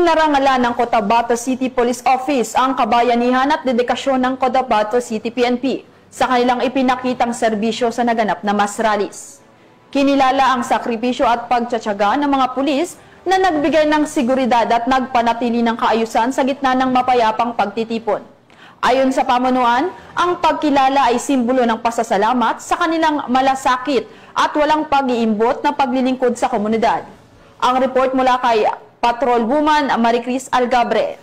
Pinarangalan ng Cotabato City Police Office ang kabayanihan at dedikasyon ng Cotabato City PNP sa kanilang ipinakitang serbisyo sa naganap na mass rallies. Kinilala ang sakripisyo at pagtsatsaga ng mga pulis na nagbigay ng seguridad at nagpanatili ng kaayusan sa gitna ng mapayapang pagtitipon. Ayon sa pamunuan, ang pagkilala ay simbolo ng pasasalamat sa kanilang malasakit at walang pag-iimbot na paglilingkod sa komunidad. Ang report mula kay Patrolwoman Maricris Algabre.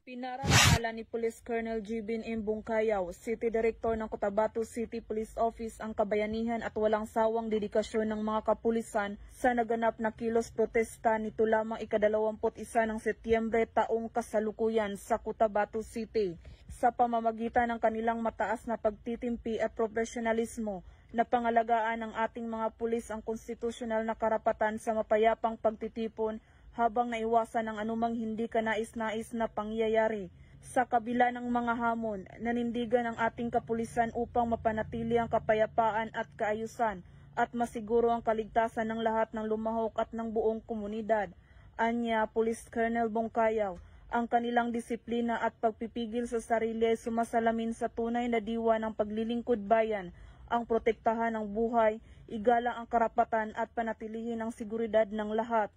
Pinarangalan ni Police Colonel Jibin Imbungkayaw, City Director ng Cotabato City Police Office ang kabayanihan at walang sawang dedikasyon ng mga kapulisan sa naganap na kilos protesta nito lamang ika-21 ng Setyembre taong kasalukuyan sa Cotabato City. Sa pamamagitan ng kanilang mataas na pagtitimpi at profesionalismo, na pangalagaan ng ating mga pulis ang konstitusyonal na karapatan sa mapayapang pagtitipon habang naiwasan ang anumang hindi kanais-nais na pangyayari. Sa kabila ng mga hamon, nanindigan ang ating kapulisan upang mapanatili ang kapayapaan at kaayusan at masiguro ang kaligtasan ng lahat ng lumahok at ng buong komunidad. Anya, Police Colonel Bongkayaw, ang kanilang disiplina at pagpipigil sa sarili ay sumasalamin sa tunay na diwa ng paglilingkod bayan, ang protektahan ng buhay, igalang ang karapatan at panatilihin ang seguridad ng lahat.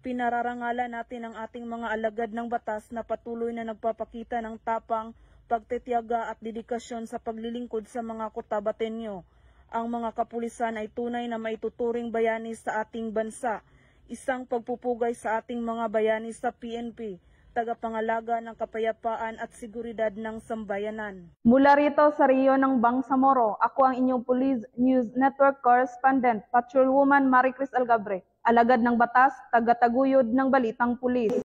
Pinararangalan natin ang ating mga alagad ng batas na patuloy na nagpapakita ng tapang, pagtitiyaga at dedikasyon sa paglilingkod sa mga Cotabateño. Ang mga kapulisan ay tunay na maituturing bayani sa ating bansa, isang pagpupugay sa ating mga bayani sa PNP, tagapangalaga ng kapayapaan at seguridad ng sambayanan. Mula rito sa Rio ng Bangsamoro, ako ang inyong Police News Network Correspondent, Patrolwoman Maricris Algabre, alagad ng batas, tagataguyod ng balitang pulis.